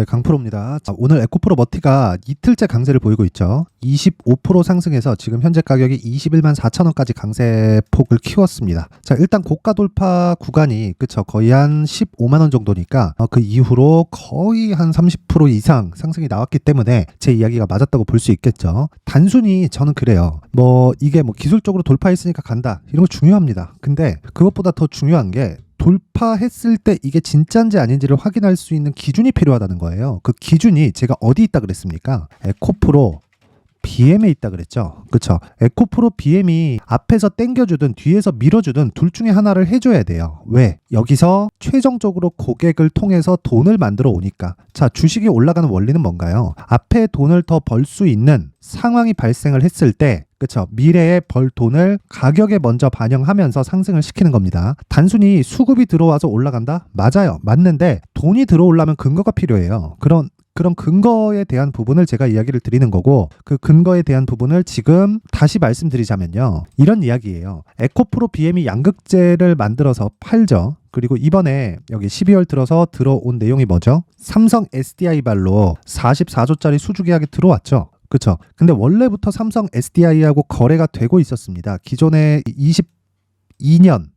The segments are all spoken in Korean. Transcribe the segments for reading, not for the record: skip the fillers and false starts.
네, 강프로입니다. 자, 오늘 에코프로 머티가 이틀째 강세를 보이고 있죠. 25% 상승해서 지금 현재 가격이 21만 4천 원까지 강세폭을 키웠습니다. 자, 일단 고가 돌파 구간이 그쵸, 거의 한 15만 원 정도니까 그 이후로 거의 한 30% 이상 상승이 나왔기 때문에 제 이야기가 맞았다고 볼 수 있겠죠. 단순히 저는 그래요. 이게 기술적으로 돌파했으니까 간다, 이런 거 중요합니다. 근데 그것보다 더 중요한 게 돌파했을 때 이게 진짜인지 아닌지를 확인할 수 있는 기준이 필요하다는 거예요. 그 기준이 제가 어디 있다 그랬습니까? 에코프로 BM에 있다 그랬죠. 그쵸? 에코프로 BM이 앞에서 당겨주든 뒤에서 밀어주든 둘 중에 하나를 해줘야 돼요. 왜? 여기서 최종적으로 고객을 통해서 돈을 만들어 오니까. 자, 주식이 올라가는 원리는 뭔가요? 앞에 돈을 더 벌 수 있는 상황이 발생을 했을 때, 그쵸, 미래에 벌 돈을 가격에 먼저 반영하면서 상승을 시키는 겁니다. 단순히 수급이 들어와서 올라간다? 맞아요. 맞는데 돈이 들어오려면 근거가 필요해요. 그런 근거에 대한 부분을 제가 이야기를 드리는 거고, 그 근거에 대한 부분을 지금 다시 말씀드리자면요, 이런 이야기예요. 에코프로 BM이 양극재를 만들어서 팔죠. 그리고 이번에 여기 12월 들어서 들어온 내용이 뭐죠? 삼성 SDI 발로 44조짜리 수주 계약이 들어왔죠. 그쵸? 근데 원래부터 삼성 SDI하고 거래가 되고 있었습니다. 기존에 22년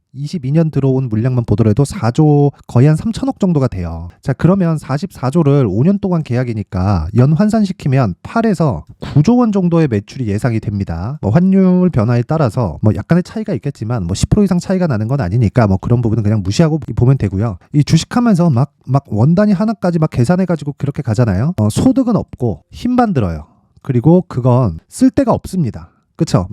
들어온 물량만 보더라도 4조, 거의 한 3천억 정도가 돼요. 자, 그러면 44조를 5년 동안 계약이니까 연 환산시키면 8에서 9조 원 정도의 매출이 예상이 됩니다. 환율 변화에 따라서 약간의 차이가 있겠지만 10% 이상 차이가 나는 건 아니니까 그런 부분은 그냥 무시하고 보면 되고요. 이 주식하면서 막 원단위 하나까지 계산해가지고 그렇게 가잖아요. 소득은 없고 힘만 들어요. 그리고 그건 쓸 데가 없습니다. 그쵸?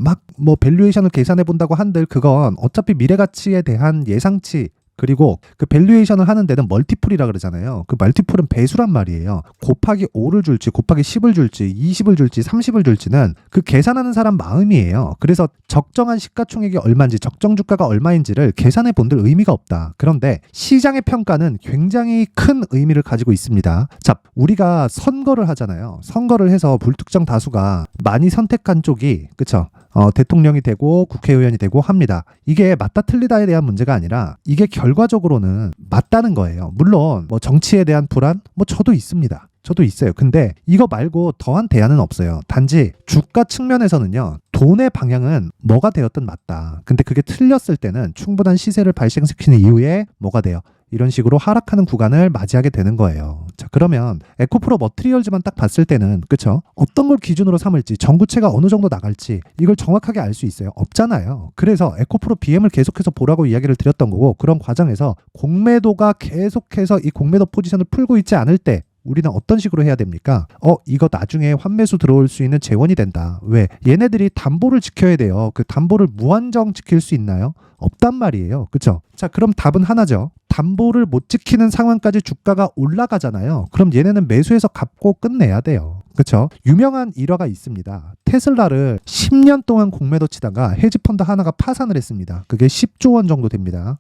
밸류에이션을 계산해 본다고 한들 그건 어차피 미래 가치에 대한 예상치, 그리고 그 밸류에이션을 하는 데는 멀티플이라 그러잖아요. 그 멀티플은 배수란 말이에요. 곱하기 5를 줄지, 곱하기 10을 줄지, 20을 줄지, 30을 줄지는 그 계산하는 사람 마음이에요. 그래서 적정한 시가총액이 얼마인지, 적정 주가가 얼마인지를 계산해 본들 의미가 없다. 그런데 시장의 평가는 굉장히 큰 의미를 가지고 있습니다. 자, 우리가 선거를 하잖아요. 선거를 해서 불특정 다수가 많이 선택한 쪽이, 그쵸? 대통령이 되고 국회의원이 되고 합니다. 이게 맞다 틀리다에 대한 문제가 아니라 이게 결과적으로는 맞다는 거예요. 물론 정치에 대한 불안 저도 있습니다. 저도 있어요. 근데 이거 말고 더한 대안은 없어요. 단지 주가 측면에서는요, 돈의 방향은 뭐가 되었든 맞다. 근데 그게 틀렸을 때는 충분한 시세를 발생시키는 이후에 뭐가 돼요? 이런 식으로 하락하는 구간을 맞이하게 되는 거예요. 자, 그러면 에코프로 머티리얼즈만 딱 봤을 때는, 그쵸? 어떤 걸 기준으로 삼을지, 전구체가 어느 정도 나갈지 이걸 정확하게 알 수 있어요? 없잖아요. 그래서 에코프로 BM을 계속해서 보라고 이야기를 드렸던 거고, 그런 과정에서 공매도가 계속해서 이 공매도 포지션을 풀고 있지 않을 때 우리는 어떤 식으로 해야 됩니까? 이거 나중에 환매수 들어올 수 있는 재원이 된다. 왜? 얘네들이 담보를 지켜야 돼요. 그 담보를 무한정 지킬 수 있나요? 없단 말이에요. 그쵸? 자, 그럼 답은 하나죠. 담보를 못 지키는 상황까지 주가가 올라가잖아요. 그럼 얘네는 매수해서 갚고 끝내야 돼요. 그쵸? 유명한 일화가 있습니다. 테슬라를 10년 동안 공매도 치다가 헤지펀드 하나가 파산을 했습니다. 그게 10조 원 정도 됩니다.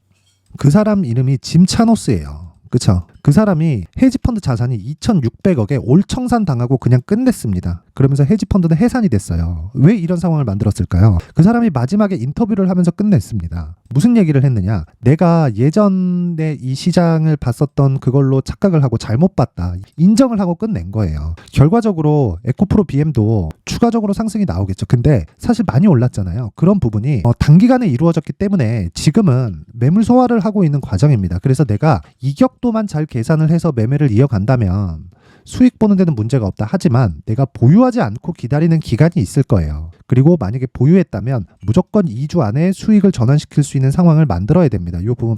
그 사람 이름이 짐 차노스예요. 그쵸? 그 사람이 헤지펀드 자산이 2,600억에 올청산 당하고 그냥 끝냈습니다. 그러면서 헤지펀드는 해산이 됐어요. 왜 이런 상황을 만들었을까요? 그 사람이 마지막에 인터뷰를 하면서 끝냈습니다. 무슨 얘기를 했느냐? 내가 예전에 이 시장을 봤었던 그걸로 착각을 하고 잘못 봤다. 인정을 하고 끝낸 거예요. 결과적으로 에코프로 BM도 추가적으로 상승이 나오겠죠. 근데 사실 많이 올랐잖아요. 그런 부분이 단기간에 이루어졌기 때문에 지금은 매물 소화를 하고 있는 과정입니다. 그래서 내가 이격도만 잘 계산을 해서 매매를 이어간다면 수익 보는 데는 문제가 없다. 하지만 내가 보유하지 않고 기다리는 기간이 있을 거예요. 그리고 만약에 보유했다면 무조건 2주 안에 수익을 전환시킬 수 있는 상황을 만들어야 됩니다. 이 부분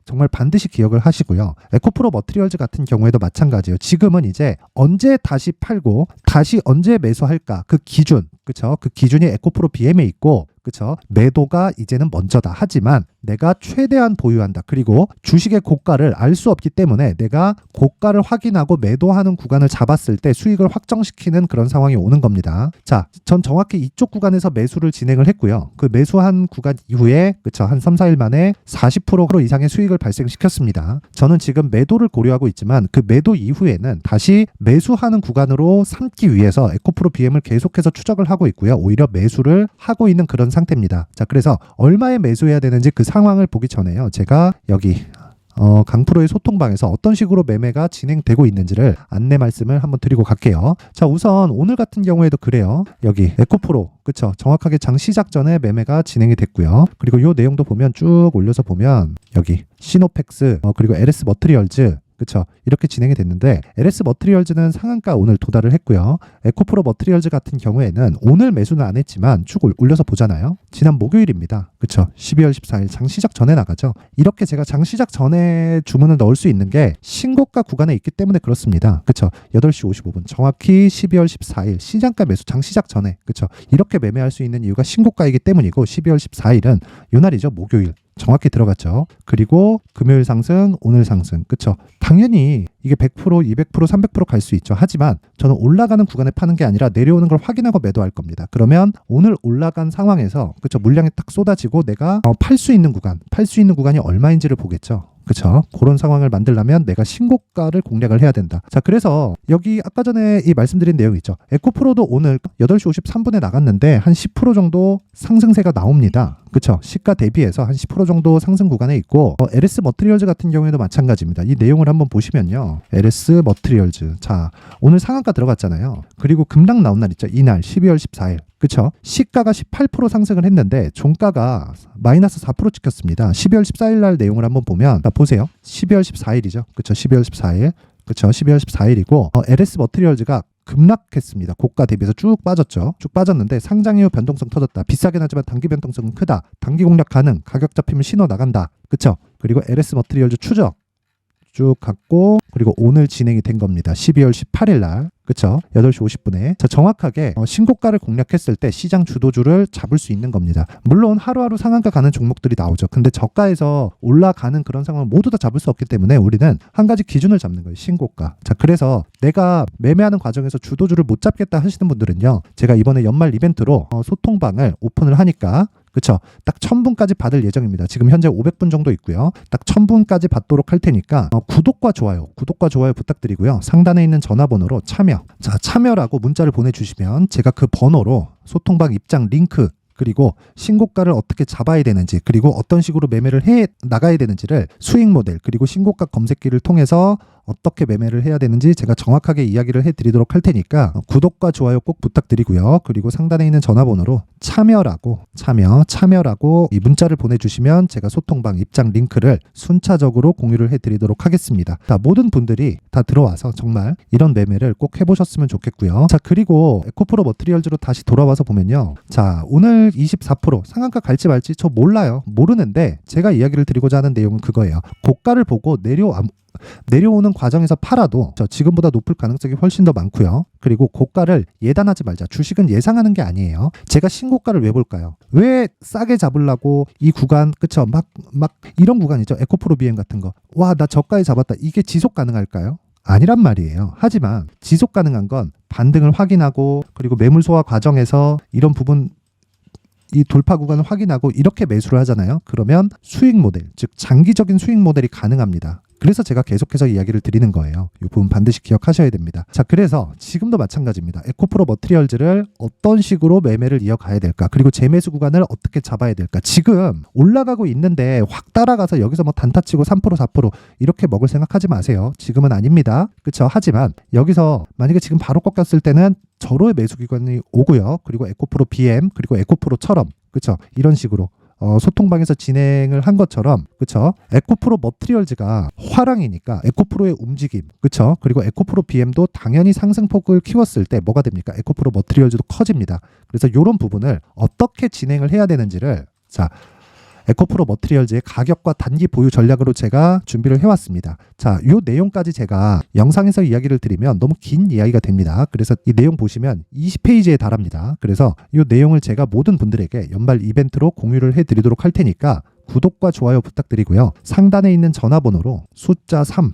정말 반드시 기억을 하시고요. 에코프로 머티리얼즈 같은 경우에도 마찬가지예요. 지금은 이제 언제 다시 팔고 다시 언제 매수할까, 그 기준, 그쵸? 그 기준이 에코프로 BM에 있고, 그쵸? 매도가 이제는 먼저다. 하지만 내가 최대한 보유한다. 그리고 주식의 고가를 알 수 없기 때문에 내가 고가를 확인하고 매도하는 구간을 잡았을 때 수익을 확정시키는 그런 상황이 오는 겁니다. 자, 전 정확히 이쪽 구간에서 매수를 진행을 했고요. 그 매수한 구간 이후에, 그쵸? 한 3, 4일 만에 40% 이상의 수익을 발생시켰습니다. 저는 지금 매도를 고려하고 있지만 그 매도 이후에는 다시 매수하는 구간으로 삼기 위해서 에코프로 BM을 계속해서 추적을 하고 있고요. 오히려 매수를 하고 있는 그런 상태입니다. 자, 그래서 얼마에 매수해야 되는지 그 상황을 보기 전에요. 제가 여기 강프로의 소통방에서 어떤 식으로 매매가 진행되고 있는지를 안내 말씀을 한번 드리고 갈게요. 자, 우선 오늘 같은 경우에도 그래요. 여기 에코프로, 그쵸? 정확하게 장 시작 전에 매매가 진행이 됐고요. 그리고 이 내용도 보면 쭉 올려서 보면 여기 시노펙스, 그리고 LS 머트리얼즈, 그쵸? 이렇게 진행이 됐는데 LS 머트리얼즈는 상한가 오늘 도달을 했고요. 에코프로 머트리얼즈 같은 경우에는 오늘 매수는 안 했지만 쭉 올려서 보잖아요. 지난 목요일입니다. 그쵸? 12월 14일 장 시작 전에 나가죠. 이렇게 제가 장 시작 전에 주문을 넣을 수 있는 게 신고가 구간에 있기 때문에 그렇습니다. 그쵸? 8시 55분 정확히 12월 14일 시장가 매수 장 시작 전에, 그쵸? 이렇게 매매할 수 있는 이유가 신고가이기 때문이고 12월 14일은 요 날이죠. 목요일. 정확히 들어갔죠. 그리고 금요일 상승, 오늘 상승. 그쵸? 당연히 이게 100%, 200%, 300% 갈 수 있죠. 하지만 저는 올라가는 구간에 파는 게 아니라 내려오는 걸 확인하고 매도할 겁니다. 그러면 오늘 올라간 상황에서, 그쵸? 물량이 딱 쏟아지고 내가 팔 수 있는 구간이 얼마인지를 보겠죠. 그쵸? 그런 상황을 만들려면 내가 신고가를 공략을 해야 된다. 자, 그래서 여기 아까 전에 이 말씀드린 내용 있죠. 에코프로도 오늘 8시 53분에 나갔는데 한 10% 정도 상승세가 나옵니다. 그쵸? 시가 대비해서 한 10% 정도 상승 구간에 있고, LS 머트리얼즈 같은 경우에도 마찬가지입니다. 이 내용을 한번 보시면요. LS 머트리얼즈. 자, 오늘 상한가 들어갔잖아요. 그리고 급락 나온 날 있죠. 이날 12월 14일. 그쵸? 시가가 18% 상승을 했는데 종가가 마이너스 4% 찍혔습니다. 12월 14일 날 내용을 한번 보면, 자, 보세요. 12월 14일이죠. 그쵸? 12월 14일. 그쵸? 12월 14일이고, LS 머트리얼즈가 급락했습니다. 고가 대비해서 쭉 빠졌죠. 쭉 빠졌는데 상장 이후 변동성 터졌다. 비싸긴 하지만 단기 변동성은 크다. 단기 공략 가능. 가격 잡히면 신호 나간다. 그쵸? 그리고 LS 머트리얼즈 추적 쭉 갔고, 그리고 오늘 진행이 된 겁니다. 12월 18일 날. 그쵸? 8시 50분에. 자, 정확하게 신고가를 공략했을 때 시장 주도주를 잡을 수 있는 겁니다. 물론 하루하루 상한가 가는 종목들이 나오죠. 근데 저가에서 올라가는 그런 상황을 모두 다 잡을 수 없기 때문에 우리는 한 가지 기준을 잡는 거예요. 신고가. 자, 그래서 내가 매매하는 과정에서 주도주를 못 잡겠다 하시는 분들은요. 제가 이번에 연말 이벤트로 소통방을 오픈을 하니까, 그쵸? 딱 1000분까지 받을 예정입니다. 지금 현재 500분 정도 있고요. 딱 1000분까지 받도록 할 테니까 구독과 좋아요 부탁드리고요. 상단에 있는 전화번호로 참여라고 문자를 보내주시면 제가 그 번호로 소통방 입장 링크, 그리고 신고가를 어떻게 잡아야 되는지, 그리고 어떤 식으로 매매를 해 나가야 되는지를 수익 모델, 그리고 신고가 검색기를 통해서 어떻게 매매를 해야 되는지 제가 정확하게 이야기를 해드리도록 할 테니까 구독과 좋아요 꼭 부탁드리고요. 그리고 상단에 있는 전화번호로 참여라고 이 문자를 보내주시면 제가 소통방 입장 링크를 순차적으로 공유를 해드리도록 하겠습니다. 자, 모든 분들이 다 들어와서 정말 이런 매매를 꼭 해보셨으면 좋겠고요. 자, 그리고 에코프로 머트리얼즈로 다시 돌아와서 보면요. 자, 오늘 24% 상한가 갈지 말지 저 몰라요. 모르는데 제가 이야기를 드리고자 하는 내용은 그거예요. 고가를 보고 내려오는 과정에서 팔아도 지금보다 높을 가능성이 훨씬 더 많고요. 그리고 고가를 예단하지 말자. 주식은 예상하는 게 아니에요. 제가 신고가를 왜 볼까요? 왜 싸게 잡으려고 이 구간, 그쵸? 막 이런 구간이죠. 에코프로 BM 같은 거. 와, 나 저가에 잡았다. 이게 지속 가능할까요? 아니란 말이에요. 하지만 지속 가능한 건 반등을 확인하고, 그리고 매물 소화 과정에서 이런 부분, 이 돌파 구간을 확인하고 이렇게 매수를 하잖아요. 그러면 수익 모델, 즉 장기적인 수익 모델이 가능합니다. 그래서 제가 계속해서 이야기를 드리는 거예요. 이 부분 반드시 기억하셔야 됩니다. 자, 그래서 지금도 마찬가지입니다. 에코프로 머트리얼즈를 어떤 식으로 매매를 이어가야 될까? 그리고 재매수 구간을 어떻게 잡아야 될까? 지금 올라가고 있는데 확 따라가서 여기서 뭐 단타치고 3%, 4% 이렇게 먹을 생각하지 마세요. 지금은 아닙니다. 그렇죠? 하지만 여기서 만약에 지금 바로 꺾였을 때는 절호의 매수 기관이 오고요. 그리고 에코프로 BM, 그리고 에코프로처럼, 그렇죠? 이런 식으로 소통방에서 진행을 한 것처럼, 그쵸? 에코프로 머트리얼즈가 화랑이니까 에코프로의 움직임, 그쵸? 그리고 에코프로 BM도 당연히 상승폭을 키웠을 때 뭐가 됩니까? 에코프로 머트리얼즈도 커집니다. 그래서 이런 부분을 어떻게 진행을 해야 되는지를, 자, 에코프로 머트리얼즈의 가격과 단기 보유 전략으로 제가 준비를 해왔습니다. 자, 이 내용까지 제가 영상에서 이야기를 드리면 너무 긴 이야기가 됩니다. 그래서 이 내용 보시면 20페이지에 달합니다. 그래서 이 내용을 제가 모든 분들에게 연말 이벤트로 공유를 해드리도록 할 테니까 구독과 좋아요 부탁드리고요. 상단에 있는 전화번호로 숫자 3,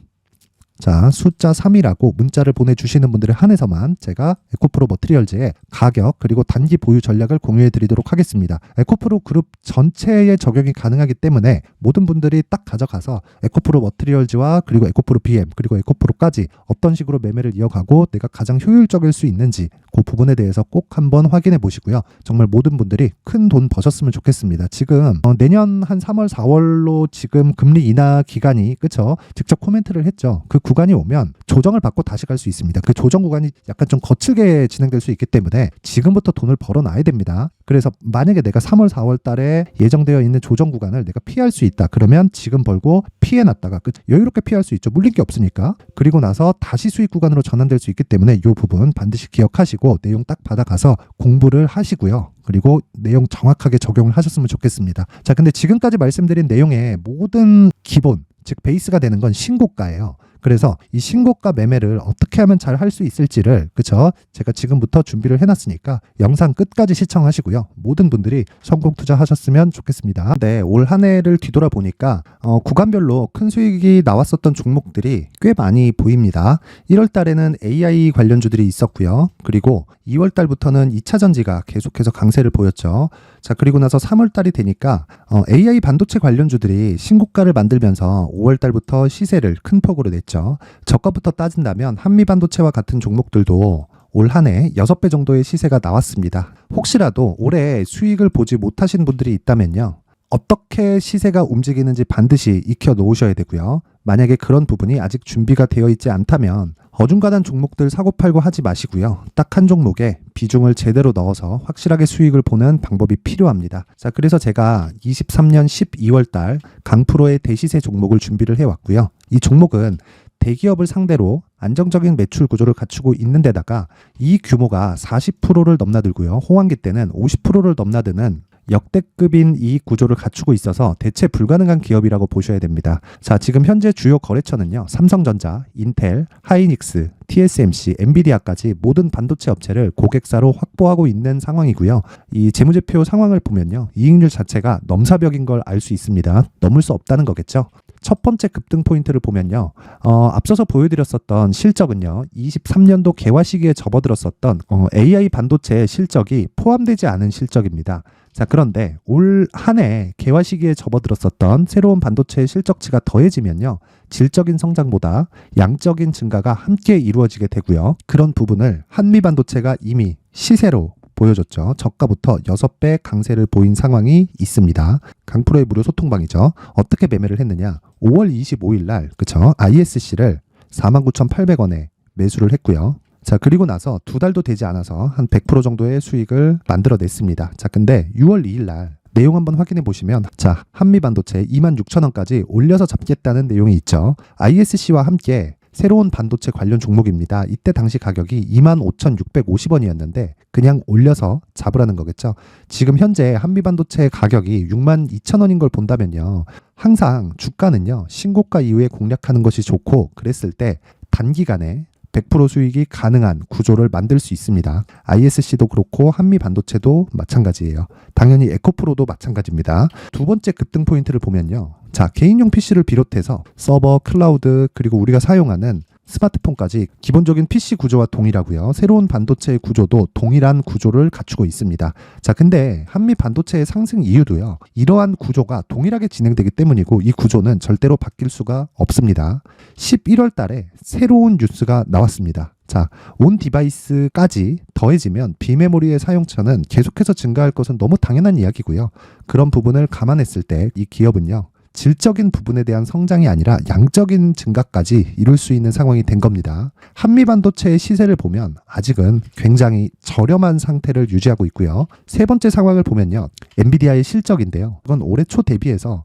자, 숫자 3이라고 문자를 보내주시는 분들에 한해서만 제가 에코프로 머티리얼즈의 가격 그리고 단기 보유 전략을 공유해 드리도록 하겠습니다. 에코프로 그룹 전체에 적용이 가능하기 때문에 모든 분들이 딱 가져가서 에코프로 머티리얼즈와 그리고 에코프로 BM 그리고 에코프로까지 어떤 식으로 매매를 이어가고 내가 가장 효율적일 수 있는지 그 부분에 대해서 꼭 한번 확인해 보시고요. 정말 모든 분들이 큰 돈 버셨으면 좋겠습니다. 지금 내년 한 3월 4월로 지금 금리 인하 기간이 그쵸? 직접 코멘트를 했죠. 그 구간이 오면 조정을 받고 다시 갈 수 있습니다. 그 조정 구간이 약간 좀 거칠게 진행될 수 있기 때문에 지금부터 돈을 벌어놔야 됩니다. 그래서 만약에 내가 3월 4월 달에 예정되어 있는 조정 구간을 내가 피할 수 있다. 그러면 지금 벌고 피해놨다가 여유롭게 피할 수 있죠. 물린 게 없으니까. 그리고 나서 다시 수익 구간으로 전환될 수 있기 때문에 이 부분 반드시 기억하시고 내용 딱 받아가서 공부를 하시고요. 그리고 내용 정확하게 적용을 하셨으면 좋겠습니다. 자, 근데 지금까지 말씀드린 내용의 모든 기본, 즉 베이스가 되는 건 신고가예요. 그래서 이 신고가 매매를 어떻게 하면 잘 할 수 있을지를 그쵸? 제가 지금부터 준비를 해놨으니까 영상 끝까지 시청하시고요. 모든 분들이 성공 투자하셨으면 좋겠습니다. 네, 올 한 해를 뒤돌아보니까 구간별로 큰 수익이 나왔었던 종목들이 꽤 많이 보입니다. 1월 달에는 AI 관련주들이 있었고요. 그리고 2월 달부터는 2차 전지가 계속해서 강세를 보였죠. 자, 그리고 나서 3월 달이 되니까 AI 반도체 관련주들이 신고가를 만들면서 5월 달부터 시세를 큰 폭으로 냈죠. 저가부터 따진다면 한미반도체와 같은 종목들도 올 한 해 6배 정도의 시세가 나왔습니다. 혹시라도 올해 수익을 보지 못하신 분들이 있다면요. 어떻게 시세가 움직이는지 반드시 익혀 놓으셔야 되고요. 만약에 그런 부분이 아직 준비가 되어 있지 않다면 어중간한 종목들 사고팔고 하지 마시고요. 딱 한 종목에 비중을 제대로 넣어서 확실하게 수익을 보는 방법이 필요합니다. 자, 그래서 제가 23년 12월 달 강프로의 대시세 종목을 준비를 해왔고요. 이 종목은 대기업을 상대로 안정적인 매출 구조를 갖추고 있는 데다가 이 규모가 40%를 넘나들고요. 호황기 때는 50%를 넘나드는 역대급인 이익 구조를 갖추고 있어서 대체 불가능한 기업이라고 보셔야 됩니다. 자, 지금 현재 주요 거래처는요. 삼성전자, 인텔, 하이닉스, TSMC, 엔비디아까지 모든 반도체 업체를 고객사로 확보하고 있는 상황이고요. 이 재무제표 상황을 보면요. 이익률 자체가 넘사벽인 걸 알 수 있습니다. 넘을 수 없다는 거겠죠. 첫 번째 급등 포인트를 보면요. 앞서서 보여드렸었던 실적은요. 23년도 개화 시기에 접어들었었던 AI 반도체 실적이 포함되지 않은 실적입니다. 자, 그런데 올 한 해 개화 시기에 접어들었었던 새로운 반도체의 실적치가 더해지면요. 질적인 성장보다 양적인 증가가 함께 이루어지게 되고요. 그런 부분을 한미반도체가 이미 시세로 보여줬죠. 저가부터 6배 강세를 보인 상황이 있습니다. 강프로의 무료 소통방이죠. 어떻게 매매를 했느냐. 5월 25일 날 그쵸? ISC를 49,800원에 매수를 했고요. 자, 그리고 나서 2달도 되지 않아서 한 100% 정도의 수익을 만들어냈습니다. 자, 근데 6월 2일 날 내용 한번 확인해 보시면 자, 한미반도체 26,000원까지 올려서 잡겠다는 내용이 있죠. ISC와 함께 새로운 반도체 관련 종목입니다. 이때 당시 가격이 25,650원이었는데 그냥 올려서 잡으라는 거겠죠. 지금 현재 한미반도체 가격이 62,000원인 걸 본다면요. 항상 주가는요. 신고가 이후에 공략하는 것이 좋고 그랬을 때 단기간에 100% 수익이 가능한 구조를 만들 수 있습니다. ISC도 그렇고 한미반도체도 마찬가지예요. 당연히 에코프로도 마찬가지입니다. 두 번째 급등 포인트를 보면요. 자, 개인용 PC를 비롯해서 서버, 클라우드, 그리고 우리가 사용하는 스마트폰까지 기본적인 PC 구조와 동일하고요. 새로운 반도체의 구조도 동일한 구조를 갖추고 있습니다. 자, 근데 한미 반도체의 상승 이유도요. 이러한 구조가 동일하게 진행되기 때문이고 이 구조는 절대로 바뀔 수가 없습니다. 11월 달에 새로운 뉴스가 나왔습니다. 자, 온 디바이스까지 더해지면 비메모리의 사용처는 계속해서 증가할 것은 너무 당연한 이야기고요. 그런 부분을 감안했을 때 이 기업은요. 질적인 부분에 대한 성장이 아니라 양적인 증가까지 이룰 수 있는 상황이 된 겁니다. 한미반도체의 시세를 보면 아직은 굉장히 저렴한 상태를 유지하고 있고요. 세 번째 상황을 보면요. 엔비디아의 실적인데요. 이건 올해 초 대비해서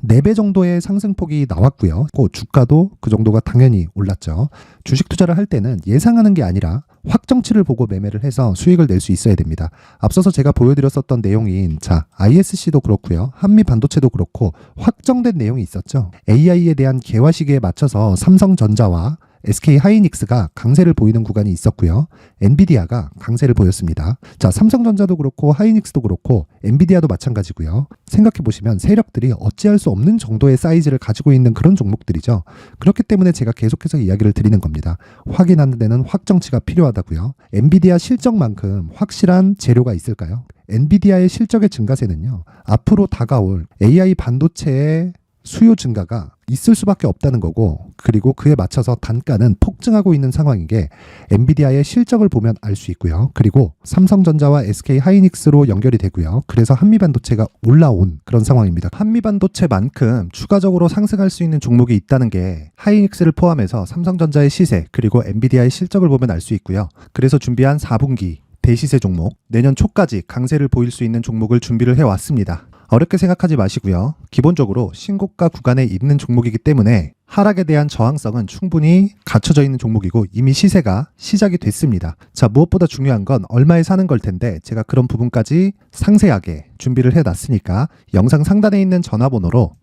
4배 정도의 상승폭이 나왔고요. 주가도 그 정도가 당연히 올랐죠. 주식 투자를 할 때는 예상하는 게 아니라 확정치를 보고 매매를 해서 수익을 낼 수 있어야 됩니다. 앞서서 제가 보여드렸었던 내용인 자, ISC도 그렇고요. 한미 반도체도 그렇고 확정된 내용이 있었죠. AI에 대한 개화 시기에 맞춰서 삼성전자와 SK 하이닉스가 강세를 보이는 구간이 있었고요. 엔비디아가 강세를 보였습니다. 자, 삼성전자도 그렇고 하이닉스도 그렇고 엔비디아도 마찬가지고요. 생각해 보시면 세력들이 어찌할 수 없는 정도의 사이즈를 가지고 있는 그런 종목들이죠. 그렇기 때문에 제가 계속해서 이야기를 드리는 겁니다. 확인하는 데는 확정치가 필요하다고요. 엔비디아 실적만큼 확실한 재료가 있을까요? 엔비디아의 실적의 증가세는요, 앞으로 다가올 AI 반도체의 수요 증가가 있을 수밖에 없다는 거고, 그리고 그에 맞춰서 단가는 폭증하고 있는 상황인 게 엔비디아의 실적을 보면 알 수 있고요. 그리고 삼성전자와 SK 하이닉스로 연결이 되고요. 그래서 한미반도체가 올라온 그런 상황입니다. 한미반도체만큼 추가적으로 상승할 수 있는 종목이 있다는 게 하이닉스를 포함해서 삼성전자의 시세 그리고 엔비디아의 실적을 보면 알 수 있고요. 그래서 준비한 4분기 대시세 종목, 내년 초까지 강세를 보일 수 있는 종목을 준비를 해왔습니다. 어렵게 생각하지 마시고요. 기본적으로 신고가 구간에 있는 종목이기 때문에 하락에 대한 저항성은 충분히 갖춰져 있는 종목이고 이미 시세가 시작이 됐습니다. 자, 무엇보다 중요한 건 얼마에 사는 걸 텐데 제가 그런 부분까지 상세하게 준비를 해놨으니까 영상 상단에 있는 전화번호로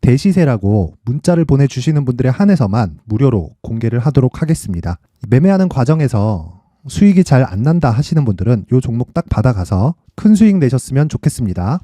대시세라고 문자를 보내주시는 분들에 한해서만 무료로 공개를 하도록 하겠습니다. 매매하는 과정에서 수익이 잘 안 난다 하시는 분들은 이 종목 딱 받아가서 큰 수익 내셨으면 좋겠습니다.